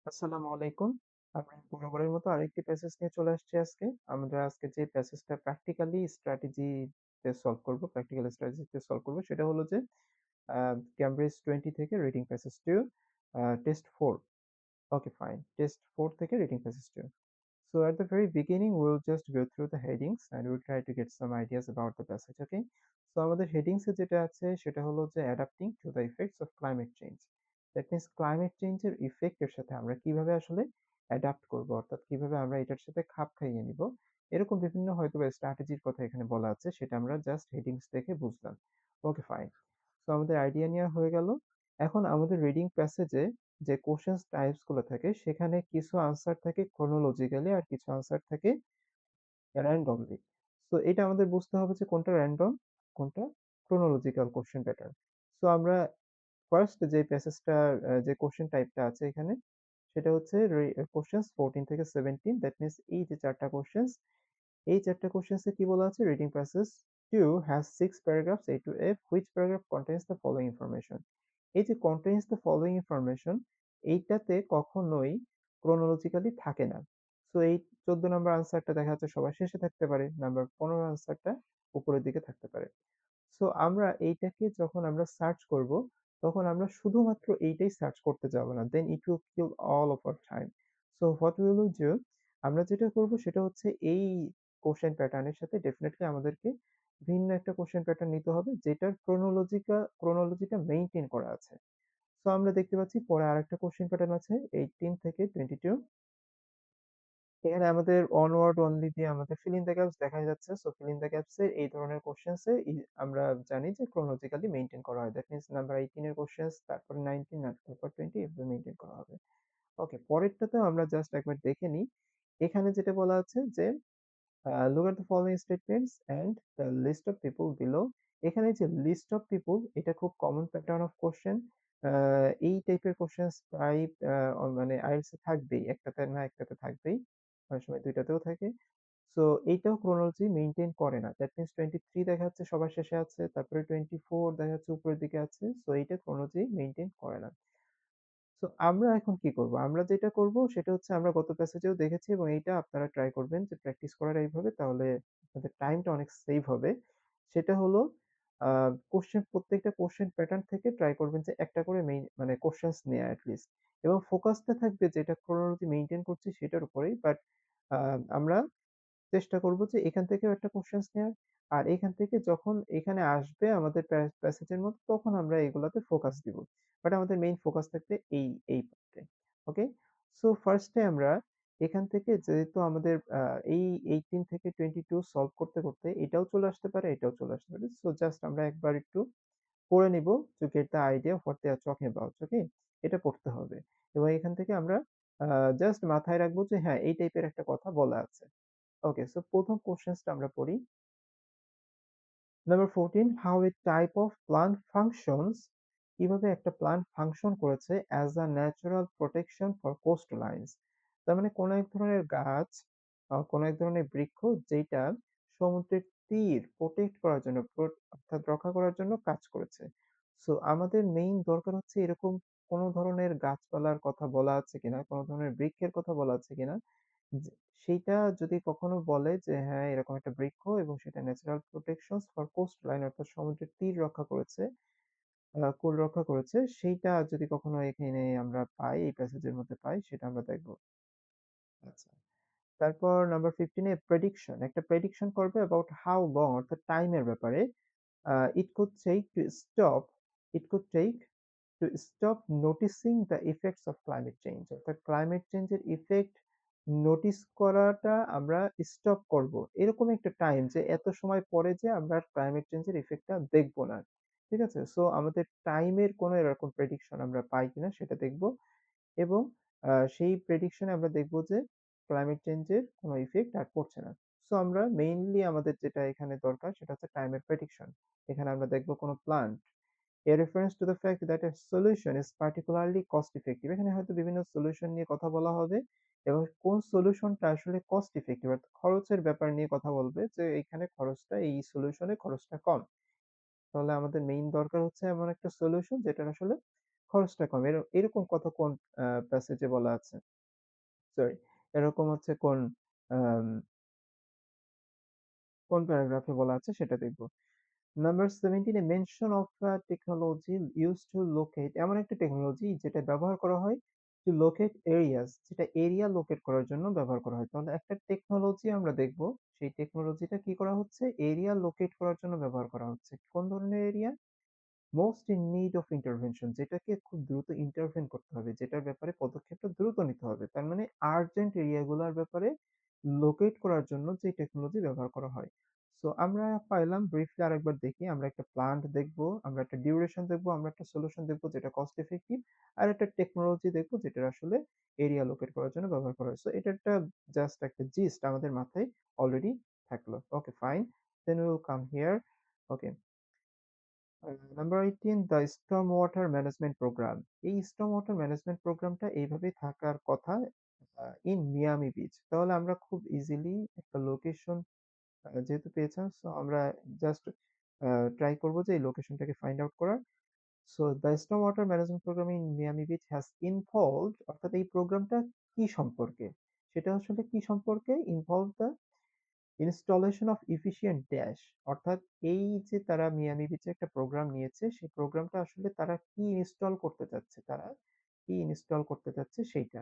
আসসালামু আলাইকুম। আমি বরাবরের মতো আরেকটি প্যাসেজ নিয়ে চলে আসছি আজকে। আমরা আজকে যে প্যাসেজটা প্র্যাকটিক্যাল স্ট্র্যাটেজিতে সলভ করব সেটা হলো যে আ ক্যামব্রিজ 20 থেকে reading passage 2 test 4. Okay fine. Test 4 থেকে reading passage 2. So at the very beginning, we'll just go through the headings and we'll try to get some ideas about the passage, okay? So আমাদের headings এ যেটা আছে সেটা হলো যে adapting to the effects of climate change. That means climate change এর effect এর সাথে আমরা কিভাবে আসলে adapt করব অর্থাৎ কিভাবে আমরা এটার সাথে খাপ খাইয়ে নিব। এরকম বিভিন্ন হয়তোবা স্ট্র্যাটেজির কথা এখানে বলা আছে সেটা আমরা জাস্ট হেডিংস দেখে বুঝলাম। ওকে ফাইন। সো আমাদের আইডিয়া নেওয়া হয়ে গেল। এখন আমাদের রিডিং প্যাসেজে যে কোশ্চেন টাইপস গুলো থাকে সেখানে কিছু আনসার থাকে chronologically আর কিছু আনসার থাকে randomly. সো এটা আমাদের বুঝতে হবে যে কোনটা র‍্যান্ডম, কোনটা chronological কোশ্চেন প্যাটার্ন। সো আমরা ফার্স্ট যে প্যাসেজটার যে কোশ্চেন টাইপটা আছে এখানে সেটা হচ্ছে কোশ্চেনস 14 থেকে 17 দ্যাট মিনস এই যে 4টা কোশ্চেনস এই 4টা কোশ্চেনস এ কি বলা আছে reading passage 2 has 6 paragraphs A to F which paragraph contains the following information. এই যে contains the following information এইটাতে কখনোই chronologically থাকে না। সো এই 14 নাম্বার আনসারটা দেখা যাচ্ছে সবার শেষে থাকতে পারে, নাম্বার 15 আনসারটা উপরের দিকে থাকতে পারে। সো আমরা এইটাকে যখন আমরা সার্চ করব, তখন আমরা শুধুমাত্র এইটাই সার্চ করতে যাব না। Then it will kill all of our time. So what we will do, আমরা যেটা করব সেটা হচ্ছে এই কোশ্চেন প্যাটার্নের সাথে ডেফিনিটলি আমাদেরকে ভিন্ন একটা কোশ্চেন প্যাটার্ন নিতে হবে যেটার ক্রোনোলজিটা মেইনটেইন করা আছে। সো আমরা দেখতে পাচ্ছি পরে আরেকটা কোশ্চেন প্যাটার্ন আছে 18 থেকে 22। এখানে আমাদের one word only দিয়ে আমাদের fill in the gaps দেখা যাচ্ছে। So fill in the gaps এ এই ধরনের কোয়েশ্চেনস এ আমরা জানি যে chronologically মেইনটেইন করা হয়। দ্যাট মিনস নাম্বার 18 এর কোয়েশ্চেনস, তারপরে 19, তারপর 20 এভাবে মেইনটেইন করা হবে। ওকে, পরেরটাতেও আমরা জাস্ট একবার দেখে নিই। এখানে যেটা বলা আছে যে look at the following statements and the list of people below. এখানে যে লিস্ট অফ পিপল এটা খুব কমন প্যাটার্ন অফ কোশ্চেন। এই টাইপের কোশ্চেনস প্রায় মানে আইএলটিএস এ থাকবেই, একটাতে না একটাতে থাকবেই, অনেক সময় দুইটাতেও থাকে। সো এইটাও ক্রোনোলজি মেইনটেইন করে না। দ্যাট মিনস 23 দেখা যাচ্ছে সবার শেষে আছে, তারপরে 24 দেখা যাচ্ছে উপরের দিকে আছে। সো এইটা ক্রোনোলজি মেইনটেইন করে না। সো আমরা এখন কি করব? আমরা যেটা করব সেটা হচ্ছে আমরা গত প্যাসেজেও দেখেছি এবং এইটা আপনারা ট্রাই করবেন যে প্র্যাকটিস করার এইভাবে, তাহলে আপনাদের টাইমটা অনেক সেভ হবে। সেটা হলো আ প্রত্যেকটা কোয়েশ্চেন প্যাটার্ন থেকে ট্রাই করবেন যে একটা করে মানে কোয়েশ্চেনস নেয়া এট লিস্ট এবং ফোকাসটা থাকবে যেটা ক্রোনোলজি মেইনটেইন করছে সেটার উপরেই। বাট আ আমরা চেষ্টা করব যে এখান থেকেও একটা কোশ্চেনস নেয়ার। আর এখান থেকে যখন এখানে আসবে আমাদের প্যাসেজের মতো তখন আমরা এগুলাতে ফোকাস দিব। বাট আমাদের মেইন ফোকাস থাকবে এই পার্টে। ওকে? সো ফার্স্ট এ আমরা এখান থেকে যেহেতু আমাদের এই 18 থেকে 22 সলভ করতে এটাও চলে আসতে পারে, এটাও চলে আসতে পারে। সো জাস্ট আমরা একবার একটু পড়ে নিব to get the idea of what they are talking about. ওকে? এটা পড়তে হবে। এবং এখান থেকে আমরা আ জাস্ট মাথায় রাখবো যে হ্যাঁ, এই টাইপের একটা কথা বলা আছে। ওকে, সো ১ম কোশ্চেনসটা আমরা পড়ি। Number 14, how a type of plant functions, কিভাবে একটা প্লান্ট ফাংশন করেছে as a natural protection for coastlines. তার মানে কোন এক ধরনের গাছ কোন এক ধরনের বৃক্ষ যেটা সমুদ্রের তীর প্রোটেক্ট করার জন্য অর্থাৎ রক্ষা করার জন্য কাজ করেছে। সো আমাদের মেইন দরকার হচ্ছে এরকম কোন ধরনের গাছপালার কথা বলা আছে কিনা, কোন ধরনের বৃক্ষের কথা বলা আছে কিনা যে সেইটা যদি কখনো বলে যে হ্যাঁ, এরকম একটা বৃক্ষ এবং সেটা natural protections for coast line অর্থাৎ সমুদ্রের তীর রক্ষা করেছে, কূল রক্ষা করেছে, সেইটা যদি কখনো এখানে আমরা পাই, এই প্যাসেজের মধ্যে পাই সেটা আমরা দেখব। আচ্ছা। তারপর নাম্বার 15 এ প্রেডিকশন, একটা প্রেডিকশন করবে অ্যাবাউট হাউ লং অর্থাৎ টাইমের ব্যাপারে। It could take to stop it could take to stop noticing the effects of climate change অর্থাৎ ক্লাইমেট চেঞ্জের ইফেক্ট নোটিস করাটা আমরা স্টপ করব। এরকম একটা টাইম যে এত সময় পরে যে আমরা ক্লাইমেট চেঞ্জের ইফেক্টটা দেখব না। ঠিক আছে? সো আমাদের টাইমের কোনো এরকম প্রেডিকশন আমরা পাই কিনা সেটা দেখব এবং সেই প্রেডিকশন এ আমরা দেখব যে ক্লাইমেট চেঞ্জ এর কোনো ইফেক্ট আর পড়ছে না। সো আমরা মেইনলি আমাদের যেটা এখানে দরকার সেটা হচ্ছে টাইমের প্রেডিকশন। এখানে আমরা দেখব কোনো plant A reference to the fact that a solution is particularly cost effective. এখানে হয়তো বিভিন্ন সলিউশন নিয়ে কথা বলা হবে এবং কোন সলিউশনটা আসলে কস্ট ইফেক্টিভ অর্থাৎ খরচের ব্যাপার নিয়ে কথা বলবে যে এইখানে খরচটা এই সলিউশনে খরচটা কম। তাহলে আমাদের মেইন দরকার হচ্ছে এমন একটা সলিউশন যেটার আসলে খরচটা কম, এরকম কথা কোন প্যাসেজে বলা আছে, সরি, এরকম হচ্ছে কোন আম, কোন প্যারাগ্রাফে বলা আছে সেটা দেখবো। Number 17, a mention of technology use to locate, এমন একটা টেকনোলজি যেটা ব্যবহার করা হয় টু লোকেট এরিয়াস, যেটা এরিয়া লোকেট করার জন্য ব্যবহার করা হয়। তাহলে একটা টেকনোলজি আমরা দেখব, সেই টেকনোলজিটা কি করা হচ্ছে, এরিয়া লোকেট করার জন্য ব্যবহার করা হচ্ছে। কোন ধরনের area? Most in need of intervention, যেটাকে খুব দ্রুত ইন্টারভেন করতে হবে, যেটার ব্যাপারে পদক্ষেপটা দ্রুত নিতে হবে, তার মানে আর্জেন্ট এরিয়াগুলোর ব্যাপারে লোকেট করার জন্য যে টেকনোলজি ব্যবহার করা হয়। সো আমরা পাইলাম, ব্রিফলি আরেকবার দেখি, আমরা একটা প্ল্যান্ট দেখবো, আমরা একটা ডিউরেশন দেখবো, আমরা একটা সলিউশন দেখবো যেটা কস্ট এফেক্টিভ, আর একটা টেকনোলজি দেখবো যেটা আসলে এরিয়া লোকেট করার জন্য ব্যবহার করা হয়। সো এটা একটা জাস্ট একটা জিস্ট আমাদের মাথায় অলরেডি থাকলো। Okay fine, then will come here. Okay, number 18, the storm water management program. এই স্টর্ম ওয়াটার ম্যানেজমেন্ট প্রোগ্রামটা এইভাবেই থাকার কথা ইন মিয়ামি বিচ। তাহলে আমরা খুব ইজিলি একটা লোকেশন যেহেতু পেয়েছিলাম, সো আমরা জাস্ট ট্রাই করবো যে এই লোকেশনটাকে ফাইন্ড আউট করার। So the storm water management program in Miami beach has involved, অর্থাৎ এই প্রোগ্রামটা কি সম্পর্কে, সেটা আসলে কি সম্পর্কে, involve the installation of efficient dash, অর্থাৎ এই যে তারা মিয়ামি বিচে একটা প্রোগ্রাম নিয়েছে, সেই প্রোগ্রামটা আসলে তারা কি ইনস্টল করতে চাচ্ছে, তারা কি ইনস্টল করতে চাচ্ছে সেইটা,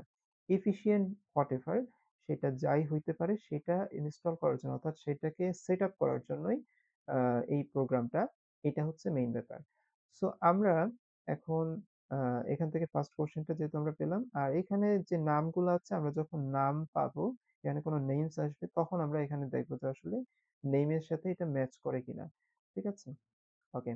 এফিশিয়েন্ট হোয়াট এভার, সেটা যাই হইতে পারে, সেটা ইনস্টল করার জন্য, অর্থাৎ সেটাকে সেট আপ করার জন্যই এই প্রোগ্রামটা, এটা হচ্ছে মেইন ব্যাপার। সো আমরা এখন এখান থেকে ফার্স্ট কোশ্চেনটা যেহেতু আমরা পেলাম, আর এখানে যে নামগুলো আছে, আমরা যখন নাম পাবো, এখানে কোনো নেমস আসবে, তখন আমরা এখানে দেখবো যে আসলে নেমের সাথে এটা ম্যাচ করে কিনা। ঠিক আছে, ওকে,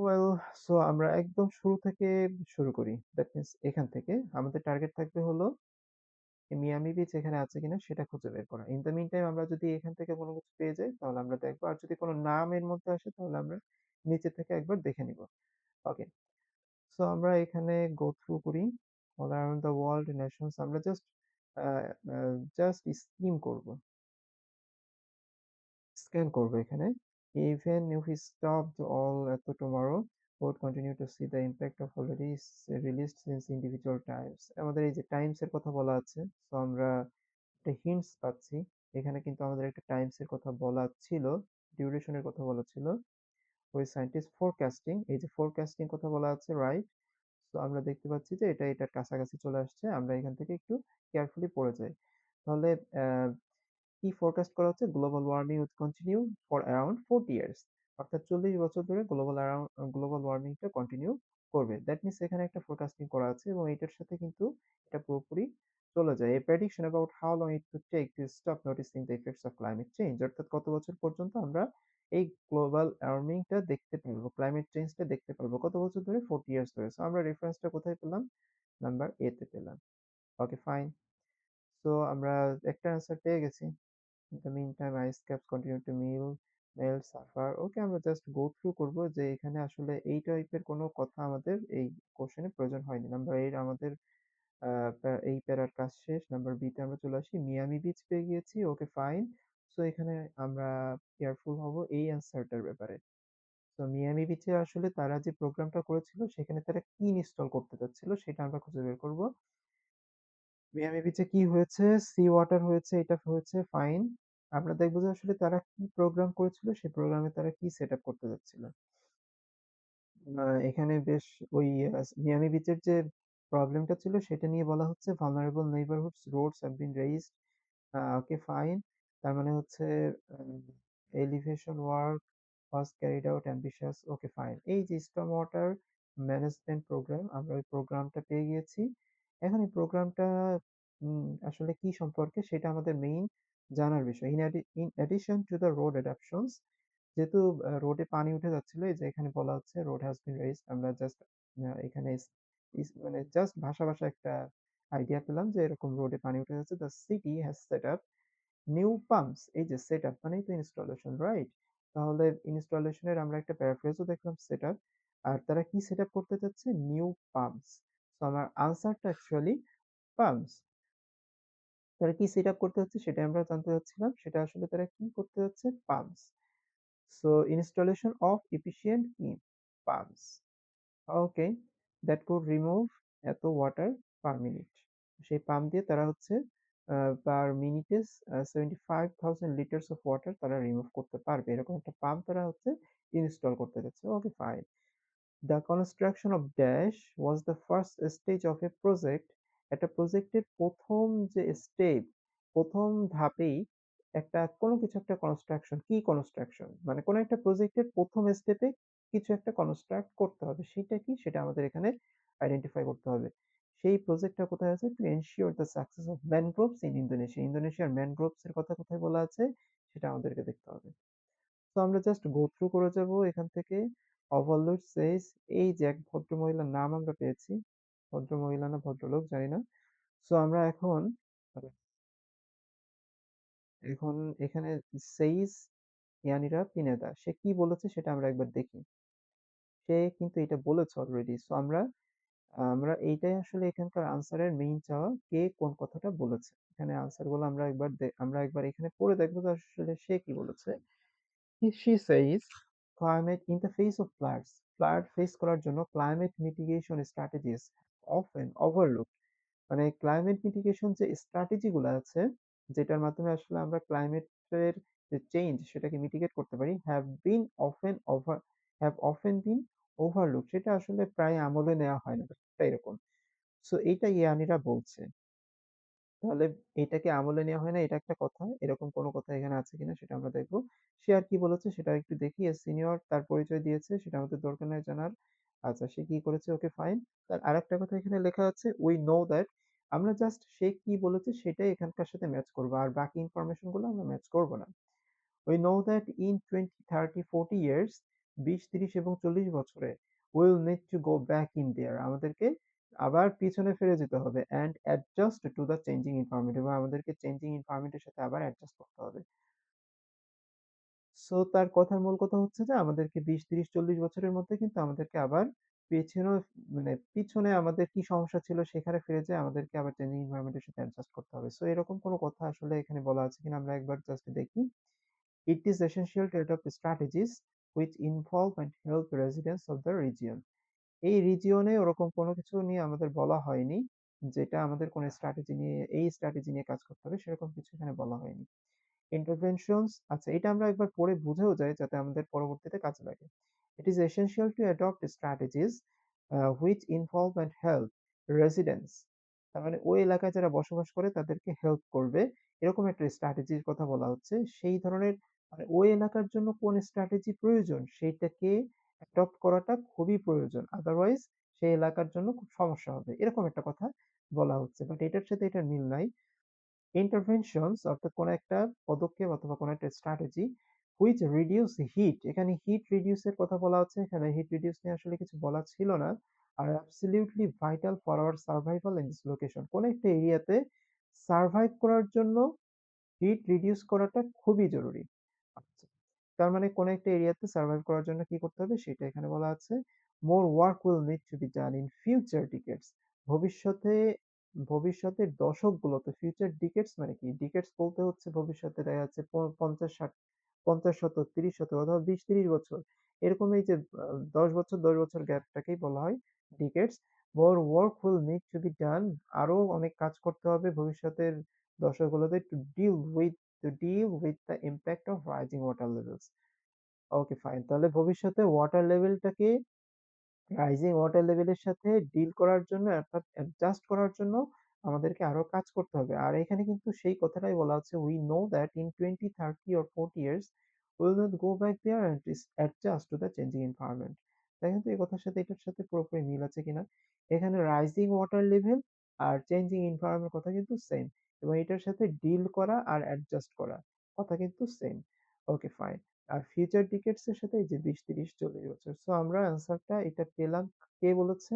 ওয়েল, সো আমরা একদম শুরু থেকে শুরু করি। দ্যাট মিন্স এখান থেকে আমাদের টার্গেট থাকবে হলো এই মিয়ামি বিচ এখানে আছে কিনা সেটা খুঁজে বের করা। ইন দ্য মিন টাইম আমরা যদি এখান থেকে কোনো কিছু পেয়ে যাই তাহলে আমরা দেখবো, আর যদি কোনো নাম এর মধ্যে আসে তাহলে আমরা নিচে থেকে একবার দেখে নিব। ওকে, সো আমরা এখানে গো থ্রু করি all around the world Nations, আমরা জাস্ট স্কিম করব, স্ক্যান করব এখানে। Even if we stopped all at the tomorrow, we would continue to see the impact of already released since individual times. আমাদের এই যে Times এর কথা বলা আছে, তো আমরা একটা হিন্টস পাচ্ছি, এখানে কিন্তু আমাদের একটা টাইমস এর কথা বলা ছিল, ডিউরেশনের কথা বলা ছিল। ওই সায়েন্টিস্ট ফোরকাস্টিং, এই যে ফোরকাস্টিং কথা বলা আছে, রাইট। তো আমরা দেখতে পাচ্ছি যে এটা এটার কাছাকাছি চলে আসছে, আমরা এখান থেকে একটু কেয়ারফুলি পড়ে যাই। তাহলে কি ফোরকাস্ট করা হচ্ছে, global warming will continue for around 40 years, অর্থাৎ 40 বছর ধরে গ্লোবাল ওয়ার্মিংটা কন্টিনিউ করবে। দ্যাট মিনস এখানে একটা ফোরকাস্টিং করা আছে এবং এটার সাথে কিন্তু এটা পুরোপুরি চলে যায়। A prediction about how long it will take to stop noticing the effects of climate change, অর্থাৎ কত বছর পর্যন্ত আমরা এই গ্লোবাল ওয়ার্মিংটা দেখতে পারবো, ক্লাইমেট চেঞ্জটা দেখতে পারবো, কত বছর ধরে, 40 ইয়ার্স ধরে। সো আমরা রেফারেন্সটা কোথায় পেলাম, নাম্বার এ তে পেলাম। ওকে ফাইন, সো আমরা একটা অ্যান্সার পেয়ে গেছি। In the meantime, ice caps continue to melt, suffer. ওকে, আমরা জাস্ট গো থ্রু করবো যে এখানে আসলে এই টাইপের কোনো কথা আমাদের এই কোশ্চেনে প্রয়োজন হয়নি। নাম্বার 8 আমাদের এই প্যারার কাজ শেষ। নাম্বার বি তে আমরা চলে আসি, মিয়ামি বিচ পেয়ে গিয়েছি। ওকে ফাইন, সো এখানে আমরা কেয়ারফুল হব এই অ্যান্সারটার ব্যাপারে। তো মিয়ামি বিচে আসলে তারা যে প্রোগ্রামটা করেছিল সেখানে তারা কি ইনস্টল করতে চাচ্ছিল সেটা আমরা খুঁজে বের করব। মিয়ামি বিচে কি হয়েছে, সি ওয়াটার হয়েছে, এটা হয়েছে ফাইন। আমরা দেখবো যে আসলে তারা কি প্রোগ্রাম করেছিল, সেই প্রোগ্রামে তারা কি সেট আপ করতে যাচ্ছিল। এখানে বেশ ওই মিয়ামি বিচের যে প্রবলেমটা ছিল সেটা নিয়ে বলা হচ্ছে, vulnerable neighbourhoods roads have been raised. Okay fine, তার মানে হচ্ছে elevation work was carried out ambitious. Okay fine, এই যে স্টর্ম ওয়াটার ম্যানেজমেন্ট প্রোগ্রাম, আমরা ওই প্রোগ্রামটা পেয়ে গিয়েছি। এখন এই প্রোগ্রামটা আসলে কি সম্পর্কে সেটা আমাদের মেইন জানার বিষয়। In addition to the road adaptations, যেহেতু রোডে পানি উঠে যাচ্ছিল, এই যে এখানে বলা হচ্ছে রোড হ্যাজ বিন রেইজড, আমরা জাস্ট এখানে মানে জাস্ট ভাষা ভাষা একটা আইডিয়া পেলাম যে এরকম রোডে পানি উঠে যাচ্ছে। The city has set up new pumps, এই যে সেট আপ মানেই তো ইনস্টলেশন, রাইট। তাহলে ইনস্টলেশনের আমরা একটা প্যারাফ্রেজও দেখলাম, সেট আপ, আর তারা কি সেট আপ করতে চাচ্ছে, নিউ পাম্পস। তো আমার আনসারটা অ্যাকচুয়ালি পাম্পস। তারা কি সেট আপ করতে যাচ্ছে সেটা আমরা জানতে চাচ্ছিলাম, সেটা আসলে তারা কি করতে যাচ্ছে, pumps. So installation of efficient কি, pumps. Okay, that could remove এত ওয়াটার পার মিনিট। সেই পাম্প দিয়ে তারা হচ্ছে পার মিনিটে 75,000 লিটার্স অফ ওয়াটার তারা রিমুভ করতে পারবে, এরকম একটা পাম্প তারা হচ্ছে ইনস্টল করতে যাচ্ছে। Okay fine. The construction of Dash was the first stage of a project. একটা প্রজেক্টের প্রথম যে স্টেপ, প্রথম ধাপেই একটা কোনো কিছু একটা কনস্ট্রাকশন, কি কনস্ট্রাকশন মানে কোনো একটা প্রজেক্টের প্রথম স্টেপে কিছু একটা কনস্ট্রাক্ট করতে হবে, সেটা কি সেটা আমাদের এখানে আইডেন্টিফাই করতে হবে। সেই প্রজেক্টটা কোথায় আছে? To ensure the success of mangroves in Indonesia. ইন্দোনেশিয়ার ম্যানগ্রোভস এর কথা কোথায় বলা আছে সেটা আমাদেরকে দেখতে হবে। তো আমরা জাস্ট গো থ্রু করে যাব এখান থেকে। ওভারলোড সেজ, এই যে এক ভদ্রমহিলার নাম আমরা পেয়েছি, ভদ্রমহিলা না ভদ্রলোক জানি না। সো আমরা এখন এখন এখানে সেইস ইয়ানিরা পিনেদা সে কি বলেছে সেটা আমরা একবার দেখি। সে কিন্তু এটা বলেছে অলরেডি। সো আমরা আমরা এইটাই আসলে এখানকার আনসারের মেইন চাওয়া, কে কোন কথাটা বলেছে। এখানে আনসার গুলো আমরা একবার এখানে পড়ে দেখবো যে আসলে সে কি বলেছে। She says climate in the face of floods, flood face করার জন্য climate mitigation strategies often overlooked। মানে ক্লাইমেট মিটিগেশন যে স্ট্র্যাটেজি গুলো আছে, যেটার মাধ্যমে আসলে আমরা ক্লাইমেটের যে চেঞ্জ সেটাকে মিটিগেট করতে পারি, হ্যাভ অফেন বিন ওভারলুক, সেটা আসলে প্রায় আমলে নেওয়া হয় না, ব্যাপারটা এরকম। সো এইটা ইয়ানিরা বলছে। তাহলে এটাকে আমলে নেওয়া হয় না, এটা একটা কথা, এরকম কোনো কথা এখানে আছে কিনা সেটা আমরা দেখবো। সে আর কি বলেছে সেটা একটু দেখি। সিনিয়র তার পরিচয় দিয়েছে, সেটা আমাদের দরকার নাই জানার। আচ্ছা, সে কি করেছে, ওকে ফাইন। তার আরেকটা কথা এখানে লেখা আছে, উই নো দ্যাট। আমরা জাস্ট সে কি বলেছে সেটাই এখানকার সাথে ম্যাচ করবো, আর বাকি ইনফরমেশন গুলো আমরা ম্যাচ করবো না। We know that in 20, 30, 40 years, 20, 30 এবং 40 বছরে we'll need to go back in there, আমাদেরকে আবার পিছনে ফিরে যেতে হবে and adjust to the changing environment, এবং আমাদেরকে চেঞ্জিং এনভায়রনমেন্টের সাথে আবার অ্যাডজাস্ট করতে হবে। সো তার কথার মূল কথা হচ্ছে যে আমাদেরকে 20, 30, 40 বছরের মধ্যে কিন্তু আমাদেরকে আবার পেছনে, মানে পিছনে আমাদের কি সমস্যা ছিল সেখানে ফিরে যেয়ে আমাদেরকে আবার চেঞ্জিং এনভায়রনমেন্টের সাথে অ্যাডজাস্ট করতে হবে। সো এরকম কোনো কথা আসলে এখানে বলা আছে কিনা আমরা একবার জাস্ট দেখি। It is essential to adopt strategies which involve and help residents of the region. এই রিজিয়নে ওরকম কোনো কিছু নিয়ে আমাদের বলা হয়নি, যেটা আমাদের কোনো স্ট্র্যাটেজি নিয়ে, এই স্ট্র্যাটেজি নিয়ে কাজ করতে হবে সেরকম কিছু এখানে বলা হয়নি। ইন্টারভেনশনস, আচ্ছা এটা আমরা একবার পড়ে বুঝেও যাই যাতে আমাদের পরবর্তীতে কাজে লাগে। It is essential to adopt strategies which involve and help residents, তার মানে ওই এলাকায় যারা বসবাস করে তাদেরকে হেল্প করবে, এরকম একটা স্ট্র্যাটেজির কথা বলা হচ্ছে। সেই ধরনের মানে ওই এলাকার জন্য কোন স্ট্র্যাটেজি প্রয়োজন সেইটাকে অ্যাডপ্ট করাটা খুবই প্রয়োজন, আদারওয়াইজ সেই এলাকার জন্য খুব সমস্যা হবে, এরকম একটা কথা বলা হচ্ছে। বাট এটার সাথে এটার মিল নাই। ইন্টারভেনশনস অর্থাৎ কোনো একটা পদক্ষেপ অথবা কোনো একটা স্ট্র্যাটেজি হুইচ রিডিউস হিট, এখানে হিট রিডিউস এর কথা বলা হচ্ছে, এখানে হিট রিডিউস নিয়ে আসলে কিছু বলা ছিল না। আর absolutely vital for our survival in this location, কোন একটা এরিয়াতে সার্ভাইভ করার জন্য হিট রিডিউস করাটা খুবই জরুরি। আচ্ছা, তার মানে কোন একটা এরিয়াতে সার্ভাইভ করার জন্য কি করতে হবে সেটা এখানে বলা আছে। মোর work will need to be done in future ডিকেডস, ভবিষ্যতে, ভবিষ্যতের দশকগুলোতে। ফিউচার ডিকেডস মানে কি? ডিকেডস বলতে হচ্ছে ভবিষ্যতে দেখা যাচ্ছে 50, 60, 50 শতক, 30 শতক অথবা 20, 30 বছর, এরকম এই যে 10 বছর 10 বছর গ্যাপটাকেই বলা হয় decades. More work will need to be done, আরো অনেক কাজ করতে হবে ভবিষ্যতের দশকগুলোতে, to deal with the impact of rising water levels. Okay fine, তাহলে ভবিষ্যতে ওয়াটার লেভেলটাকে, রাইজিং ওয়াটার লেভেলের সাথে ডিল করার জন্য অর্থাৎ অ্যাডজাস্ট করার জন্য আমাদেরকে আরো কাজ করতে হবে। আর এখানে কিন্তু সেই কথাটাই বলা হচ্ছে, we know that in 20, 30 or 40 years will not go back there and adjust to the changing environment. দেখেন তো এই কথার সাথে এটার সাথে পুরোপুরি মিল আছে কিনা। এখানে রাইজিং ওয়াটার লেভেল আর চেঞ্জিং এনভায়রনমেন্ট কথা কিন্তু সেম, এবং এটার সাথে ডিল করা আর অ্যাডজাস্ট করা কথা কিন্তু সেম। Okay fine. আর ফিউচার ডিকেডস এর সাথে এই যে 20, 30, 40 বছর। সো আমরা অ্যান্সারটা এটা পেলাম। কে বলেছে?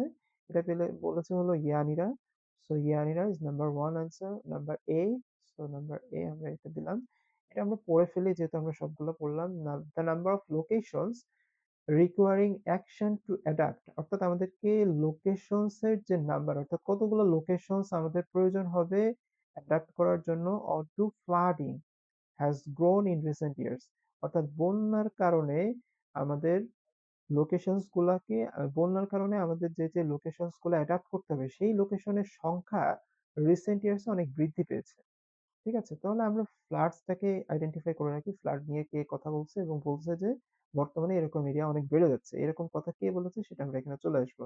এটা বলেছে হলো Yanira. So Yanira is number one answer, number A. So number A আমরা এটা দিলাম। এটা আমরা পড়ে ফেলি যেহেতু আমরা সবগুলো পড়লাম। The number of locations recurring action to adapt, অর্থাৎ আমাদেরকে লোকেশনস এর যে নাম্বার, অর্থাৎ কতগুলো লোকেশনস আমাদের প্রয়োজন হবে অ্যাডাপ্ট করার জন্য, or to flooding has grown in recent years, অর্থাৎ বন্যার কারণে আমাদের লোকেশনস গুলাকে বন্যার কারণে আমাদের যে যে লোকেশনস গুলো অ্যাডাপ্ট করতে হবে সেই লোকেশনের সংখ্যা রিসেন্ট ইয়ার্সে অনেক বৃদ্ধি পেয়েছে। ঠিক আছে? তাহলে আমরা ফ্লাডসটাকে আইডেন্টিফাই করে রাখি। ফ্লাড নিয়ে কে কথা বলছে এবং বলছে যে বর্তমানে এরকম এরিয়া অনেক বেড়ে যাচ্ছে। এরকম কথা কে বলেছে সেটা আমরা এখানে চলে আসবো।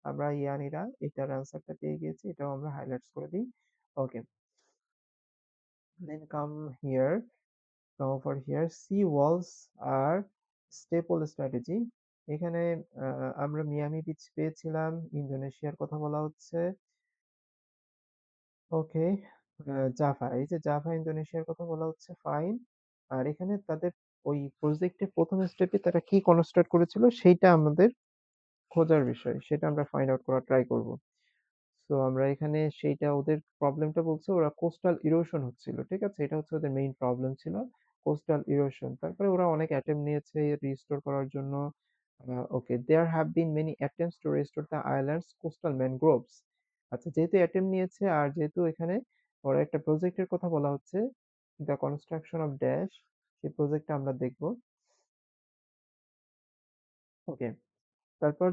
আমরা ইয়ানিরা এটার অ্যান্সারটা পেয়ে গিয়েছি। এটাও আমরা হাইলাইটস করে দিই। ওকে, then come here, come over here. Sea walls are staple strategy. এখানে আমরা মিয়ামি বিচ পেয়েছিলাম, ইন্দোনেশিয়ার কথা বলা হচ্ছে। ওকে, জাভা, এই যে জাভা ইন্দোনেশিয়ার কথা বলা হচ্ছে, ফাইন। আর এখানে তাদের ওই প্রজেক্টের প্রথম স্টেপে তারা কি কনস্ট্রাক্ট করেছিল সেইটা আমাদের খোঁজার বিষয়, সেটা আমরা ফাইন্ড আউট করার ট্রাই করব। সো আমরা এখানে সেইটা ওদের প্রবলেমটা বলছে ওরা কোস্টাল ইরোশন হচ্ছিল, ঠিক আছে, এটা হচ্ছে ওদের মেইন প্রবলেম ছিল, কোস্টাল ইরোশন। তারপরে ওরা অনেক অ্যাটেম্প নিয়েছে রিস্টোর করার জন্য। Okay, there have been many attempts to restore the islands coastal mangroves. আচ্ছা, যেহেতু অ্যাটেম্প নিয়েছে আর যেহেতু এখানে ওরা একটা প্রজেক্টের কথা বলা হচ্ছে, দ্য কনস্ট্রাকশন অফ ড্যাশ, সেই প্রজেক্টটা আমরা দেখব। ওকে, তারপর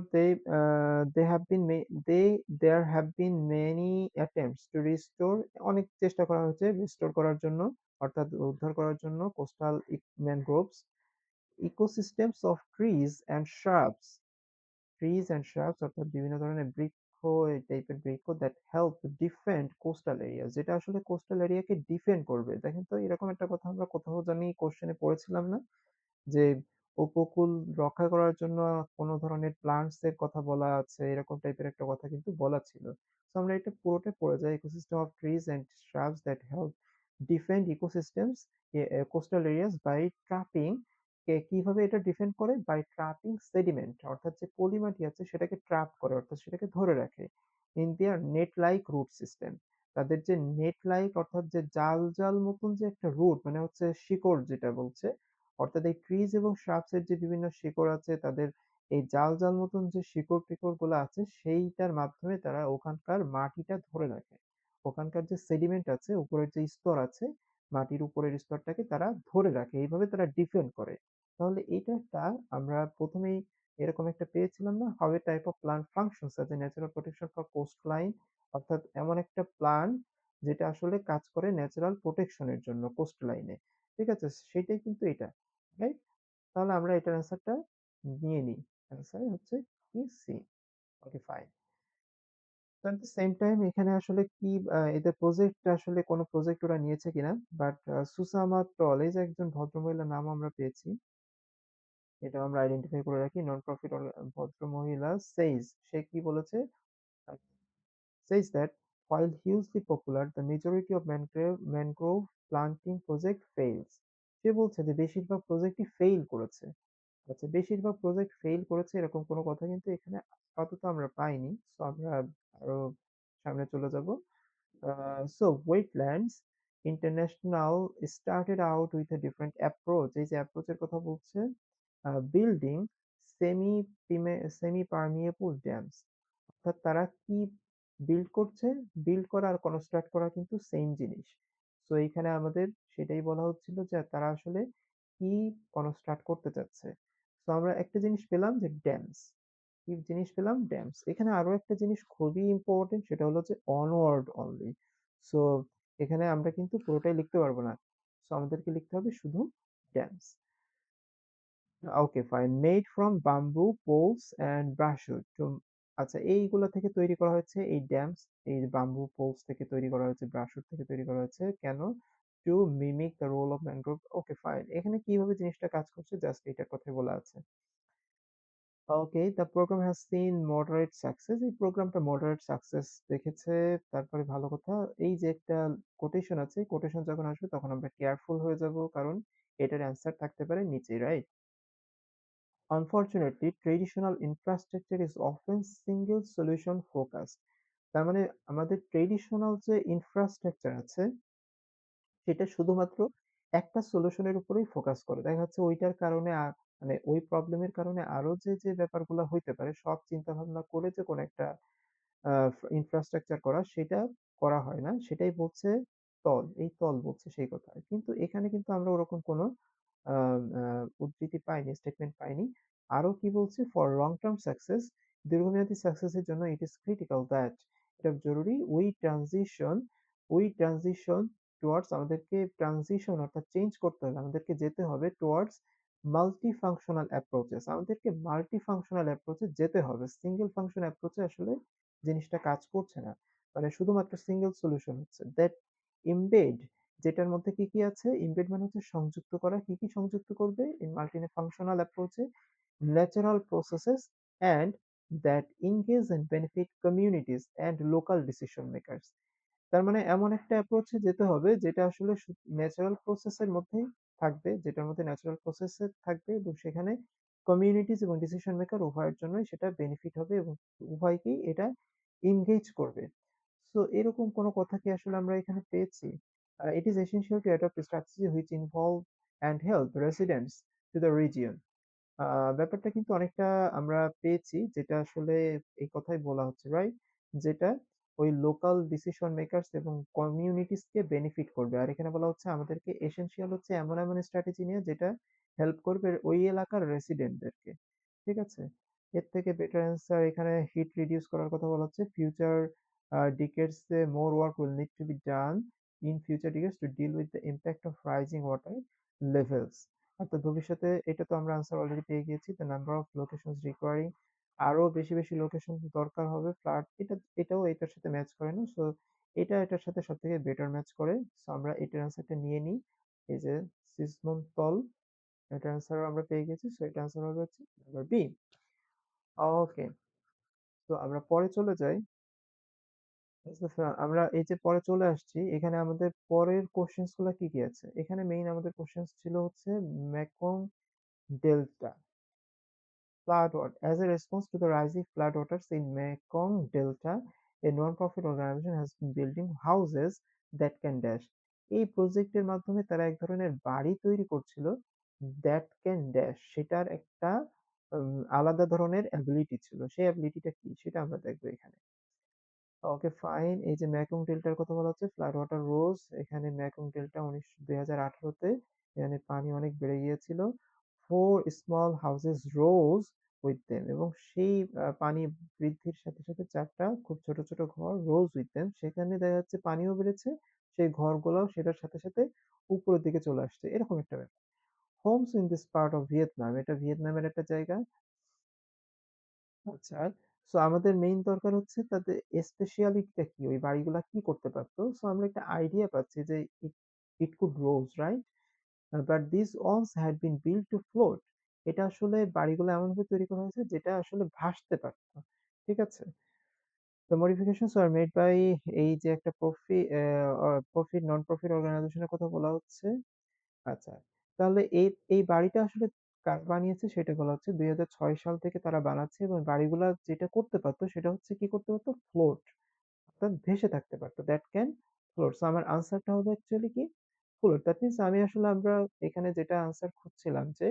there have been many attempts to restore, অনেক চেষ্টা করা হয়েছে রিস্টোর করার জন্য, অর্থাৎ উদ্ধার করার জন্য coastal mangroves ecosystems of trees and shrubs, অর্থাৎ বিভিন্ন ধরনের বৃক্ষ, এই টাইপের বৃক্ষ that help defend coastal area, যেটা আসলে কোস্টাল এরিয়াকে ডিফেন্ড করবে। দেখেন তো, এরকম একটা কথা আমরা কোথাও জানি কোশ্চেনে পড়েছিলাম না, যে উপকূল রক্ষা করার জন্য কোনো ধরনের প্লান্টস এর কথা বলা আছে, এরকম টাইপের একটা কথা কিন্তু বলা ছিল। তো আমরা এটা পুরোটা পড়ে যাই, ecosystem of trees and shrubs that help defend ecosystems coastal areas by trapping. কিভাবে এটা ডিফেন্ড করে? বাই ট্রাপিং সেডিমেন্ট, অর্থাৎ যে পলিমাটি আছে সেটাকে ট্রাপ করে, অর্থাৎ সেটাকে ধরে রাখে in their net like root system. তাদের যে নেট লাইক, অর্থাৎ যে জাল জাল মতন যে একটা রুট, মানে হচ্ছে শিকড় যেটা বলছে, অর্থাৎ এই ট্রিজ এবং shrubs এর যে বিভিন্ন শিকড় আছে, তাদের এই জাল জাল মতন যে শিকড় টিকড় গুলো আছে সেইটার মাধ্যমে তারা ওখানকার মাটিটা ধরে রাখে। ওখানকার যে সেডিমেন্ট আছে, উপরের যে স্তর আছে, মাটির উপরের স্তরটাকে তারা ধরে রাখে, এইভাবে তারা ডিফেন্ড করে। তাহলে এইটা একটা, আমরা প্রথমেই এরকম একটা পেয়েছিলাম না, how a type of plant functions as a natural protection for coast line, অর্থাৎ এমন একটা প্লান্ট যেটা আসলে কাজ করে ন্যাচারাল প্রোটেকশনের জন্য কোস্ট লাইনে। ঠিক আছে, সেটাই কিন্তু এটা, রাইট? তাহলে আমরা এটার অ্যান্সারটা নিয়ে নিই। অ্যান্সার হচ্ছে কি, সি। ওকে, ফাইন। তো এট দ্য সেম টাইম এখানে আসলে কি এদের প্রজেক্ট, আসলে কোনো প্রজেক্ট ওরা নিয়েছে কিনা, বাট সুসামা টল, এই যে একজন ভদ্রমহিলার নাম আমরা পেয়েছি, এটা আমরা আইডেন্টিফাই করে রাখি, নন প্রফিট ভদ্রমহিলা সেইজ, সে কি বলেছে? says that while hugely popular, the majority of mangrove planting project fails. সে বলছে যে বেশিরভাগ প্রজেক্টই ফেইল করেছে। আচ্ছা, বেশিরভাগ প্রজেক্ট ফেইল করেছে এরকম কোনো কথা কিন্তু এখানে আপাতত আমরা পাইনি। সো আমরা আরো সামনে চলে যাব। So wetlands international started out with a different approach, এই যে অ্যাপ্রোচের কথা বলছে, building semi semi permeable dams, অর্থাৎ তারা কি বিল্ড করছে? বিল্ড করা আর কনস্ট্রাক্ট করা কিন্তু সেম জিনিস। তো এইখানে আমাদের সেটাই বলা হচ্ছিল যে তারা আসলে কি কনস্ট্রাক্ট করতে চাচ্ছে। তো আমরা একটা জিনিস পেলাম যে ড্যামস, কি জিনিস পেলাম? ড্যামস। এখানে আরো একটা জিনিস খুবই ইম্পর্টেন্ট, সেটা হলো যে অনওয়ার্ড অনলি। সো এখানে আমরা কিন্তু পুরোটাই লিখতে পারবো না, সো আমাদেরকে লিখতে হবে শুধু dams. Okay, fine. Made from bamboo poles and brushwood, তো আচ্ছা, এইগুলা থেকে তৈরি করা হয়েছে এই ড্যামস, এই বাম্বু পোলস থেকে তৈরি করা হয়েছে, ব্রাশউড থেকে তৈরি করা হয়েছে, কেন? To mimic the role of mangrove. Okay, fine. এখানে কিভাবে জিনিসটা কাজ করছে জাস্ট এটার কথাই বলা আছে। Okay, the programme has seen moderate success, এই প্রোগ্রামটা মডারেট সাকসেস দেখেছে। তারপরে ভালো কথা, এই যে একটা কোটেশন আছে, কোটেশন যখন আসবে তখন আমরা কেয়ারফুল হয়ে যাব, কারণ এটার অ্যান্সার থাকতে পারে নিচে, right? Unfortunately, traditional infrastructure is often single solution focused. তার মানে আমাদের ট্রেডিশনাল যে ইনফ্রাস্ট্রাকচার আছে সেটা শুধুমাত্র একটা সলিউশনের উপরেই ফোকাস করে। দেখা যাচ্ছে ওইটার কারণে মানে ওই প্রবলেমের কারণে আরো যে যে ব্যাপারগুলো হইতে পারে সব চিন্তা ভাবনা করে যে কোনো একটা ইনফ্রাস্ট্রাকচার করা, সেটা করা হয় না। সেটাই বলছে তল, এই তল বলছে সেই কথা। কিন্তু এখানে কিন্তু আমরা ওরকম কোনো উদ্ধৃতি পাইনি, স্টেটমেন্ট পাইনি। আরো কি বলছে, ফর লং টার্ম সাকসেস, দীর্ঘমেয়াদী সাকসেসের জন্য ইট ইজ ক্রিটিক্যাল দ্যাট, এটা জরুরি, উই ট্রানজিশন টুয়ার্ডস, আমাদেরকে ট্রানজিশন অর্থাৎ চেঞ্জ করতে হবে, আমাদেরকে যেতে হবে টুয়ার্ডস মাল্টি ফাংশনাল অ্যাপ্রোচেস, আমাদেরকে মাল্টি ফাংশনাল অ্যাপ্রোচে যেতে হবে। সিঙ্গেল ফাংশন অ্যাপ্রোচে আসলে জিনিসটা কাজ করছে না, মানে শুধুমাত্র সিঙ্গেল সলিউশন হচ্ছে দ্যাট এমবেড, যেটার মধ্যে কি কি আছে, এমবেড মানে হচ্ছে সংযুক্ত করা, কি কি সংযুক্ত করবে ইন মাল্টি ফাংশনাল অ্যাপ্রোচে, natural processes and that engage and benefit communities and local decision makers। তার মানে এমন একটা অ্যাপ্রোচে যেতে হবে যেটা আসলে ন্যাচারাল প্রসেসের মধ্যেই থাকবে, যেটার মধ্যে ন্যাচারাল প্রসেসের থাকবে এবং সেখানে কমিউনিটিজ এবং ডিসিশন মেকার উভয়ের জন্যই সেটা বেনিফিট হবে এবং উভয়কেই এটা এনগেজ করবে। সো এরকম কোনো কথা কি আসলে আমরা এখানে পেয়েছি? It is essential two adopt strategy which involve and help residents to the region. ব্যাপারটা কিন্তু অনেকটা আমরা পেয়েছি, যেটা আসলে এই কথাই বলা হচ্ছে, রাইট? যেটা ওই লোকাল ডিসিশন মেকারস এবং কমিউনিটিস কে বেনিফিট করবে। আর এখানে বলা হচ্ছে আমাদেরকে এসেনশিয়াল হচ্ছে এমন এমন স্ট্র্যাটেজি নিয়ে যেটা হেল্প করবে ওই এলাকার রেসিডেন্টদেরকে। ঠিক আছে? এর থেকে বেটার অ্যান্সার, এখানে হিট রিডিউস করার কথা বলা হচ্ছে। ফিউচার ডিকেডস এ more work will need to be done in future decades to deal with the impact of rising water levels. অর্থাৎ ভবিষ্যতে, এটা তো আমরা আনসার অলরেডি পেয়ে গিয়েছি, the number of locations requiring, আরো বেশি বেশি লোকেশন দরকার হবে ফ্লাড, এটাও এটার সাথে ম্যাচ করে না, সো এটা এটার সাথে সব থেকে বেটার ম্যাচ করে। সো আমরা এটার আনসারটা নিয়ে নিই, এই যে সিসমন তল, এটার আনসার আমরা পেয়ে গেছি, সো এটা আনসার হবে হচ্ছে নাম্বার বি। ওকে, তো আমরা পরে চলে যাই। আচ্ছা, আমরা এই যে পরে চলে আসছি, এখানে আমাদের পরের কোশ্চেন্স গুলা কি কি আছে, এখানে মেইন আমাদের কোশ্চেন্স ছিল হচ্ছে Mekong delta floodwater. As a response to the rising floodwaters in Mekong Delta, a non-profit organization has been building houses that can dash. এই প্রজেক্টের মাধ্যমে তারা এক ধরনের বাড়ি তৈরি করছিল, দ্যাট ক্যান ড্যাশ, সেটার একটা আলাদা ধরনের অ্যাবিলিটি ছিল, সেই অ্যাবিলিটিটা কি সেটা আমরা দেখবো এখানে। ওকে ফাইন, এই যে ম্যাকং ডেল্টার কথা বলা হচ্ছে, ফ্লাড ওয়াটার রোজ, এখানে ম্যাকং ডেল্টা 2018-তে এখানে পানি অনেক বেড়ে গিয়েছিল, four small houses rose with them, এবং সেই পানি বৃদ্ধির সাথে সাথে চারটা খুব ছোট ছোট ঘর রোজ উইথ দেম, সেখানে দেখা যাচ্ছে পানিও বেড়েছে, সেই ঘরগুলোও সেটার সাথে সাথে উপরের দিকে চলে আসছে, এরকম একটা ব্যাপার। Homes in this part of Vietnam, এটা ভিয়েতনামের একটা জায়গা। আচ্ছা, সো আমাদের মেইন দরকার হচ্ছে তাদের স্পেশালিটিটা কি, ওই বাড়িগুলা কি করতে পারতো। সো আমরা একটা আইডিয়া পাচ্ছি যে it it could rose, right? But this also had been build to float, এটা আসলে বাড়িগুলো এমনভাবে তৈরি করা হয়েছে যেটা আসলে ভাসতে পারতো। ঠিক আছে? The modifications are made by, এই যে একটা প্রফিট নন প্রফিট অর্গানাইজেশনের কথা বলা হচ্ছে। আচ্ছা, তাহলে এই এই বাড়িটা আসলে কার বানিয়েছে সেটা বলা হচ্ছে, 2006 সাল থেকে তারা বানাচ্ছে, এবং বাড়িগুলা যেটা করতে পারতো সেটা হচ্ছে কি করতে পারতো, ফ্লোট, অর্থাৎ ভেসে থাকতে পারতো, দ্যাট ক্যান ফ্লোট। সো আমার আনসারটা হবে অ্যাকচুয়ালি কি, ফ্লোট। দ্যাট মিনস আমি আসলে, আমরা এখানে যেটা আনসার খুঁজছিলাম যে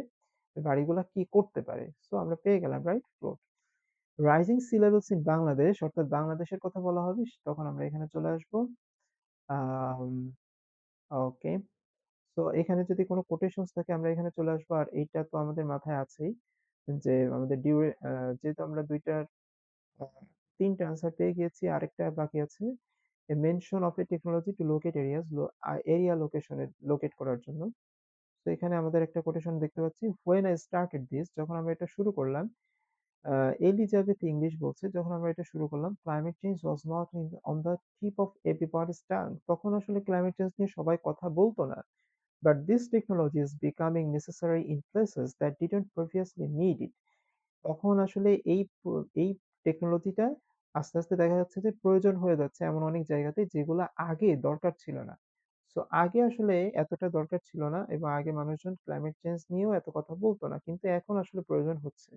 বাড়িগুলা কি করতে পারে, সো আমরা পেয়ে গেলাম, right, float. Rising sea levels in Bangladesh, অর্থাৎ বাংলাদেশের কথা বলা হবে, তখন আমরা এখানে চলে আসবো। ওকে, তো এখানে যদি কোনো কোটেশনস থাকে আমরা এখানে চলে আসবো, আর এইটা তো আমাদের মাথায় আছেই যে আমাদের যেহেতু আমরা আহ, তিনটা আনসার পেয়ে গিয়েছি, আরেকটা বাকি আছে, a mention of a technology to locate areas, area লোকেশনের লোকেট করার জন্য। তো এখানে আমাদের একটা কোটেশন দেখতে পাচ্ছি, হোয়েন আই স্টার্টেড দিস, যখন আমরা এটা শুরু করলাম, এলিজাবেথ ইংলিশ বলছে, যখন আমরা এটা শুরু করলাম, climate change was not on the tip of everybody's tongue, তখন আসলে ক্লাইমেট চেঞ্জ নিয়ে সবাই কথা বলতো না। But this technology is becoming necessary in places that didn't previously need it. তখন আসলে এই টেকনোলজিটা আস্তে আস্তে দেখা যাচ্ছে যে প্রয়োজন হয়ে যাচ্ছে এমন অনেক জায়গাতে, যেগুলো আগে দরকার ছিল না। সো আগে আসলে এতটা দরকার ছিল না, এবং আগে মানুষজন ক্লাইমেট চেঞ্জ নিয়েও এত কথা বলতো না, কিন্তু এখন আসলে প্রয়োজন হচ্ছে।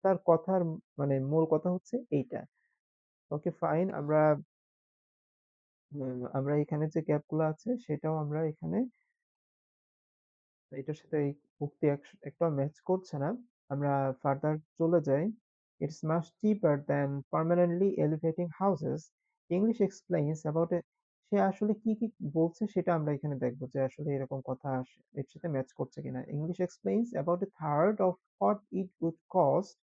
তার কথার মানে মূল কথা হচ্ছে এইটা। ওকে ফাইন, আমরা এখানে যে গ্যাপগুলো আছে সেটাও আমরা এখানে, এটার সাথে এই উক্তি একটাও ম্যাচ করছে না। আমরা ফার্দার চলে যাই। It's much cheaper than permanently elevating houses, English explains about এ সে আসলে কি কি বলছে সেটা আমরা এখানে দেখবো যে আসলে এরকম কথা এর সাথে ম্যাচ করছে কিনা। English explains about a third of what it would cost.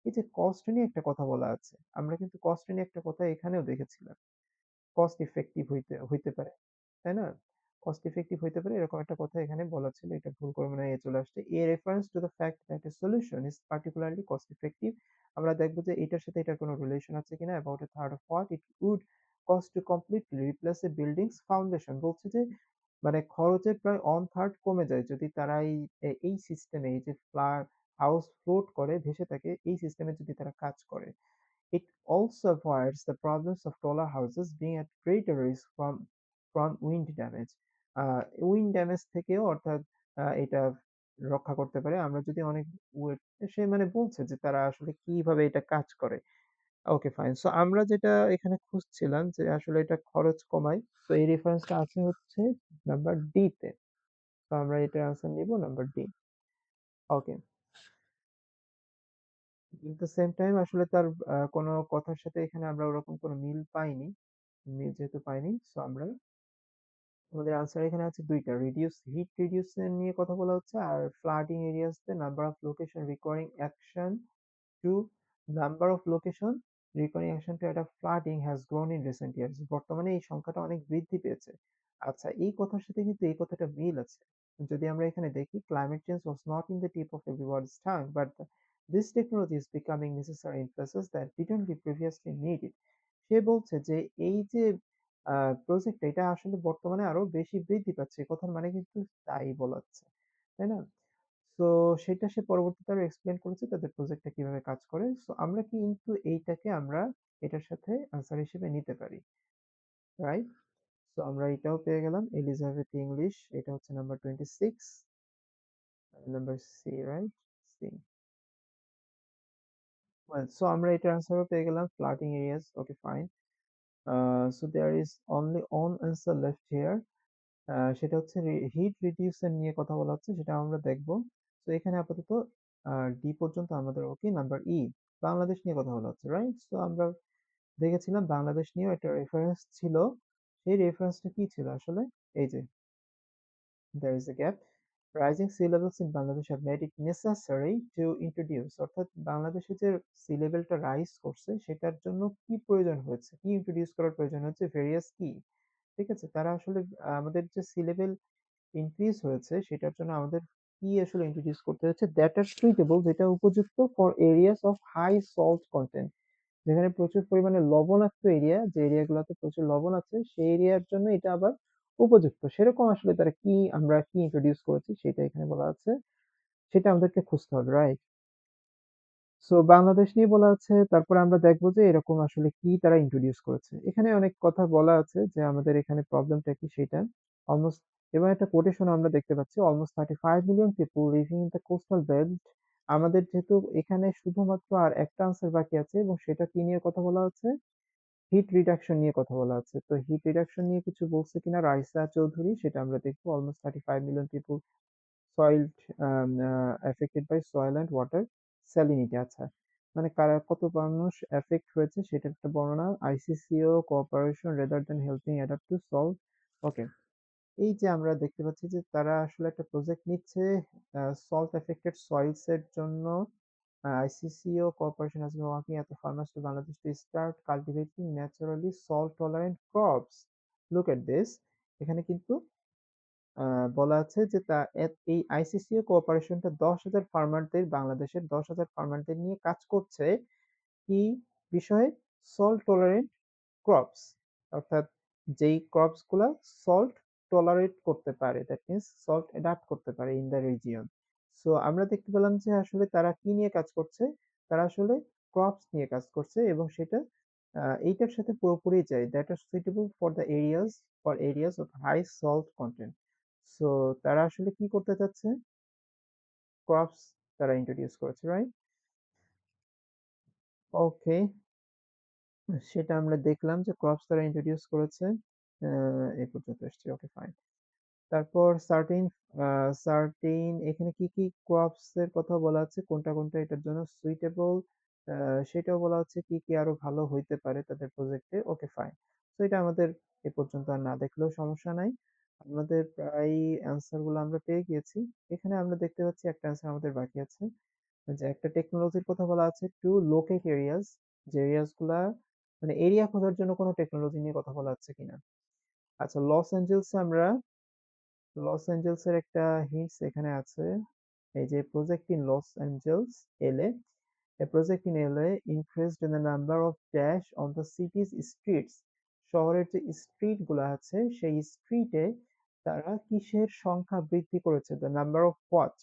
এই যে কস্ট নিয়ে একটা কথা বলা আছে, আমরা কিন্তু কস্ট নিয়ে একটা কথা এখানেও দেখেছিলাম। কস্ট ইফেক্টিভ হইতে হইতে পারে, তাই না? কস্ট ইফেক্টিভ হইতে পারে এরকম একটা কথা এখানে বলা ছিল, এটা ভুল করে মনে হয় এ চলে আসছে। এ reference to the fact that a solution is particularly cost effective. আমরা দেখবো যে এটার সাথে এটার কোনো রিলেশন আছে কিনা। About a third of what it would cost to completely replace a building's foundation, বলছে যে মানে খরচের প্রায় ওয়ান থার্ড কমে যায় যদি তারা এই সিস্টেমে, এই যে হাউস ফ্লোট করে ভেসে থাকে, এই সিস্টেমে যদি তারা কাজ করে। It also avoids the problems of taller houses being at greater risk from wind damage. Wind damage থেকেও, অর্থাৎ এটা রক্ষা করতে পারে আমরা যদি অনেক উইড। সে মানে বলছে যে তারা আসলে কিভাবে এটা কাজ করে। ওকে ফাইন। সো আমরা যেটা এখানে খুঁজছিলাম যে আসলে এটা খরচ কমায়। তো এই রেফারেন্সটা আছে হচ্ছে নাম্বার ডি তে। তো আমরা এটার আনসার নিব number D. Okay. At the same time আসলে তার কোনো কথার সাথে এখানে আমরা ওরকম কোনো মিল পাইনি। মিল যেহেতু পাইনি, সো আমরা আমাদের আনসার এখানে আছে দুইটা, রিডিউস হিট রিডিউসের নিয়ে কথা বলা হচ্ছে, আর ফ্লাডিং এরিয়াসতে number of location requiring action to number of location requiring action to adapt flooding has grown in recent years. বর্তমানে এই সংখ্যাটা অনেক বৃদ্ধি পেয়েছে। আচ্ছা, এই কথার সাথে কিন্তু এই কথাটা মিল আছে। যদি আমরা এখানে দেখি, climate change was not in the tip of everyone's tongue but this technology is becoming necessary in places that didn't be previously needed. সে বলছে যে এই যে প্রজেক্ট, এটা আসলে বর্তমানে আরো বেশি বৃদ্ধি পাচ্ছে। এ কথার মানে কিন্তু তাই বলাচ্ছে, তাই না? তো সেটা সে পরবর্তীতে আরো এক্সপ্লেন করেছে তাদের প্রজেক্টটা কিভাবে কাজ করে। সো আমরা কিন্তু এইটাকে আমরা এটার সাথে আনসার হিসেবে নিতে পারি, রাইট? সো আমরা এটাও পেয়ে গেলাম, এলিজাবেথ ইংলিশ, এটা হচ্ছে number 26, number C, right? C. Well, so আমরা এটার আনসারও পেয়ে গেলাম, flooding areas. Okay fine. So there is only one answer left here. সেটা হচ্ছে হিট রিডিউসার নিয়ে কথা বলা হচ্ছে, সেটা আমরা দেখবো। তো এখানে আপাতত ডি পর্যন্ত আমাদের ওকে। নাম্বার ই, বাংলাদেশ নিয়ে কথা বলা হচ্ছে, রাইট? তো আমরা দেখেছিলাম বাংলাদেশ নিয়েও একটা রেফারেন্স ছিল। সেই রেফারেন্সটা কি ছিল আসলে? এই যে, there is a gap. Rising sea levels in Bangladesh have made it necessary to introduce, অর্থাৎ বাংলাদেশে যে সি লেভেলটা রাইজ করছে সেটার জন্য কি প্রয়োজন হয়েছে, কি ইন্ট্রোডিউস করার প্রয়োজন হচ্ছে, ভেরিয়াস কি। ঠিক আছে, তারা আসলে আমাদের যে সি লেভেল ইনক্রিজ হয়েছে সেটার জন্য আমাদের কি আসলে ইন্ট্রোডিউস করতে হচ্ছে, দ্যাট আর সুইটেবল, যেটা উপযুক্ত for areas of high salt content, যেখানে প্রচুর পরিমাণে লবণাক্ত এরিয়া, যে এরিয়াগুলোতে প্রচুর লবণ আছে সেই এরিয়ার জন্য এটা আবার উপযুক্ত। সেরকম আসলে তারা কি, আমরা কি ইন্ট্রোডিউস করেছি সেটা এখানে বলা আছে, সেটা আমাদেরকে খুঁজতে হবে, রাইট? সো বাংলাদেশ নিয়ে বলা আছে, তারপরে আমরা দেখবো যে এরকম আসলে কি তারা ইন্ট্রোডিউস করেছে। এখানে অনেক কথা বলা আছে যে আমাদের এখানে প্রবলেমটা কি সেটা অলমোস্ট, এবং একটা কোটেশন আমরা দেখতে পাচ্ছি, almost 35 million people living in the coastal belt. আমাদের যেহেতু এখানে শুধুমাত্র আর একটা আনসার বাকি আছে, এবং সেটা কি নিয়ে কথা বলা হচ্ছে, হিট রিডাকশন নিয়ে কথা বলা আছে। তো হিট রিডাকশন নিয়ে কিছু বলছে কিনা রাইসা চৌধুরী, সেটা আমরা দেখবো। Almost 35 million people soil affected by soil and water salinity. আচ্ছা, মানে কারা কত মানুষ এফেক্ট হয়েছে সেটার একটা বর্ণনা। আইসিসিও cooperation rather than helping adapt to solve. Okay, এই যে আমরা দেখতে পাচ্ছি যে তারা আসলে একটা প্রজেক্ট নিচ্ছে সল্ট এফেক্টেড সয়েলস এর জন্য। আইসিসিও cooperation has been working at the farmers to Bangladesh to start cultivating naturally salt tolerant crops. Look at this, এখানে কিন্তু বলা আছে যে এই আইসিসিও কোঅপারেশনটা 10,000 ফার্মারদের, বাংলাদেশের 10,000 ফার্মারদের নিয়ে কাজ করছে কি বিষয়ে, সল্ট টলারেন্ট ক্রপস, অর্থাৎ যেই ক্রপস গুলা সল্ট টলারেট করতে পারে, দ্যাট মিনস সল্ট অ্যাডাপ্ট করতে পারে ইন দ্য রিজিয়ন। সো আমরা দেখতে পেলাম যে আসলে তারা কি নিয়ে কাজ করছে, তারা আসলে ক্রপস নিয়ে কাজ করছে, এবং সেটা এইটার সাথে পুরোপুরি যায়, that are suitable for areas of high salt content. So তারা আসলে কি করতে চাচ্ছে, ক্রপস তারা ইন্ট্রোডিউস করেছে, রাইট? ওকে, সেটা আমরা দেখলাম যে ক্রপস তারা ইন্ট্রোডিউস করেছে। এই পর্যন্ত এসেছি, ওকে ফাইন। তারপর সার্টিন এখানে কি কি ক্রপস এর কথা বলা আছে, কোনটা কোনটা এটার জন্য সুইটেবল, সেটাও বলা হচ্ছে কি কি আরো ভালো হইতে পারে তাদের প্রজেক্টে। Okay fine. তো এটা আমাদের এ পর্যন্ত আর না দেখলেও সমস্যা নাই। আমাদের প্রায় অ্যান্সার গুলো আমরা পেয়ে গিয়েছি। এখানে আমরা দেখতে পাচ্ছি একটা অ্যান্সার আমাদের বাকি আছে, যে একটা টেকনোলজির কথা বলা আছে টু লোকেট এরিয়াস, যে এরিয়াস গুলা মানে এরিয়া খোঁজার জন্য কোনো টেকনোলজি নিয়ে কথা বলা হচ্ছে কিনা। আচ্ছা, লস অ্যাঞ্জেলসের একটা হিন্টস এখানে আছে। এই যে project in Los Angeles LA, a project in LA increased the number of dash on the city's streets. শহরের যে স্ট্রিট গুলো আছে সেই স্ট্রিটে তারা কিসের সংখ্যা বৃদ্ধি করেছে, the number of what.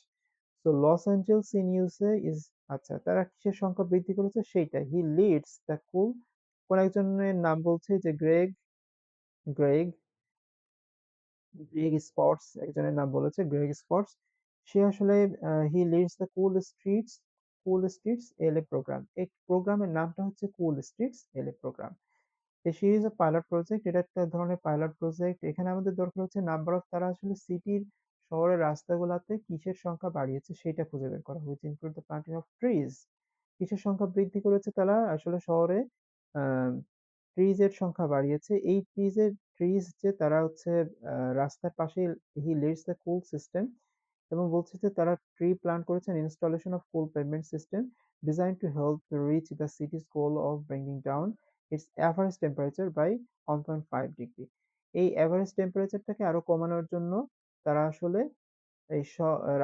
So Los Angeles in USA is, আচ্ছা তারা কিসের সংখ্যা বৃদ্ধি করেছে সেইটা, হি লিডস দ্য কুল, কোন একজনের নাম বলছে যে গ্রেগ গ্রেগ স্পটস, একজনের নাম বলেছে গ্রেগ স্পটস। সে আসলে he leads the cool streets LA program, এই প্রোগ্রামের নামটা হচ্ছে কুল স্ট্রিটস এলএ প্রোগ্রাম। এই সিরিজ অফ পাইলট প্রজেক্ট, এটা একটা ধরনের পাইলট প্রজেক্ট। এখানে আমাদের দরকার হচ্ছে নাম্বার অফ, তারা আসলে সিটির শহরের রাস্তাগুলোতে কিসের সংখ্যা বাড়িয়েছে সেটা খুঁজে বের করা, which include the planting of trees. কিসের সংখ্যা বৃদ্ধি করেছে তারা আসলে শহরে, ট্রিজ এর সংখ্যা বাড়িয়েছে। এই ট্রিজ যে তারা হচ্ছে রাস্তার পাশে, he leads the cool system, এবং বলছে যে তারা ট্রি প্ল্যান্ট করেছেন, installation of cool pavement system design to help reach the city's goal of bringing down its average temperature by 1.5 degree. এই অ্যাভারেজ টেম্পারেচারটাকে আরো কমানোর জন্য তারা আসলে এই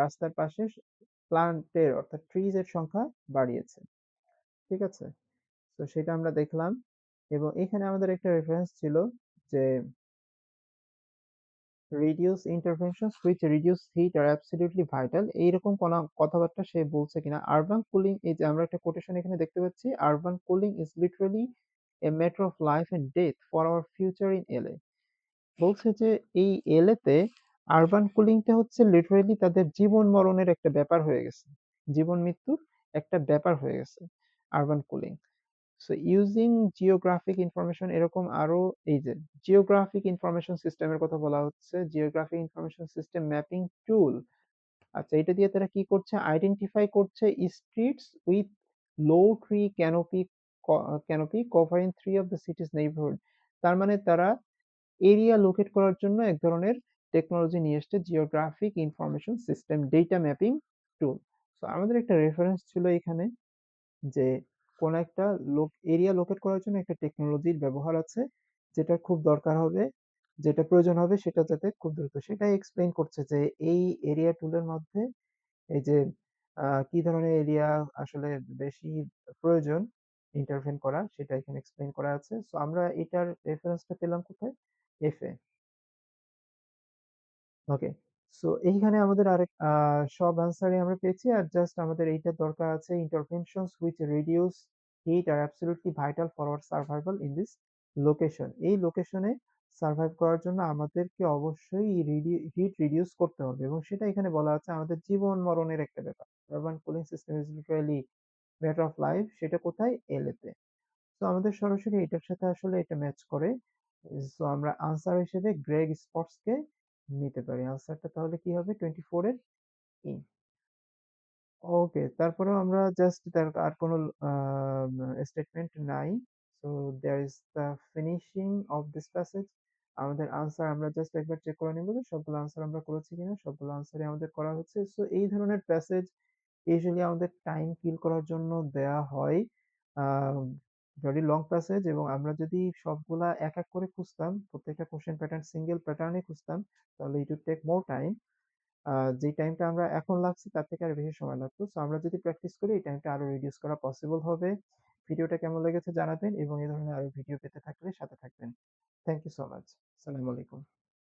রাস্তার পাশে প্লান্টের অর্থাৎ ট্রিজ এর সংখ্যা বাড়িয়েছে। ঠিক আছে, তো সেটা আমরা দেখলাম। এবং এখানে আমাদের একটা রেফারেন্স ছিল যে reduce interventions which reduce heat are absolutely vital, এইরকম কোন কথাবার্তা সে বলছে কিনা। আরবান কুলিং, এই যে আমরা একটা কোটেশন এখানে দেখতে পাচ্ছি, urban cooling is literally a matter of life and death for our future in LA. বলছে যে এই এলএ তে আরবান কুলিংটা হচ্ছে লিটারালি তাদের জীবন মরণের একটা ব্যাপার হয়ে গেছে, জীবন মৃত্যুর একটা ব্যাপার হয়ে গেছে urban cooling. So using geographic information, এরকম আরো, এই যে জিওগ্রাফিক ইনফরমেশন সিস্টেমের কথা বলা হচ্ছে, জিওগ্রাফিক ইনফরমেশন সিস্টেম ম্যাপিং টুল। আচ্ছা, এটা দিয়ে তারা কি করছে, আইডেন্টিফাই করছে streets with low tree canopy covering three of the সিটিজ neighbourhood. তার মানে তারা এরিয়া লোকেট করার জন্য এক ধরনের টেকনোলজি নিয়ে এসছে, geographic information system data mapping tool. So আমাদের একটা রেফারেন্স ছিল এখানে যে কোন একটা এরিয়া লোকেট করার জন্য একটা টেকনোলজির ব্যবহার আছে, যেটা খুব দরকার হবে, যেটা প্রয়োজন হবে সেটা যাতে খুব দ্রুত, সেটাই এক্সপ্লেইন করছে যে এই এরিয়া টুলের মধ্যে এই যে কি ধরনের এরিয়া আসলে বেশি প্রয়োজন ইন্টারভেন করা, সেটা এখানে এক্সপ্লেইন করা আছে। সো আমরা এটার রেফারেন্সটা পেলাম কোথায়, এফ এ। ওকে, সো এইখানে আমাদের আরেক সব অ্যান্সারই আমরা পেয়েছি, আর জাস্ট আমাদের এইটা দরকার আছে, interventions which reduce heat are absolutely vital for our survival in this location. এই লোকেশনে সার্ভাইভ করার জন্য আমাদেরকে অবশ্যই হিট রিডিউস করতে হবে, এবং সেটা এখানে বলা আছে আমাদের জীবন মরণের একটা ব্যাপার। Urban cooling system is literally matter of life, সেটা কোথায়, এলএ তে। তো আমাদের সরাসরি এটার সাথে আসলে এটা ম্যাচ করে। সো আমরা আনসার হিসেবে গ্রেগ স্পটস কে নিতে পারি। আনসারটা তাহলে কি হবে, 24 এর ই। ওকে, তারপরেও আমরা জাস্ট তার আর কোনো স্টেটমেন্ট নাই। So there is the finishing of this passage. আমাদের আনসার আমরা জাস্ট একবার চেক করে নিব যে সবগুলো আনসার আমরা করেছি কিনা, সবগুলো আনসারই আমাদের করা হচ্ছে। সো এই ধরনের প্যাসেজ ইউজুয়ালি আমাদের টাইম কিল করার জন্য দেয়া হয়, ভেরি লং প্যাসেজ, এবং আমরা যদি সবগুলা এক এক করে খুঁজতাম, প্রত্যেকটা কোশ্চেন প্যাটার্ন সিঙ্গেল প্যাটার্নে খুঁজতাম, তাহলে it would take more time. যে টাইমটা আমরা এখন লাগছে তার থেকে আরো বেশি সময় লাগতো। সো আমরা যদি প্র্যাকটিস করি এই টাইমটা আরো রিডিউস করা পসিবল হবে। ভিডিওটা কেমন লেগেছে জানাবেন, এবং এই ধরনের আরো ভিডিও পেতে থাকলে সাথে থাকবেন। Thank you so much. আসসালামু আলাইকুম।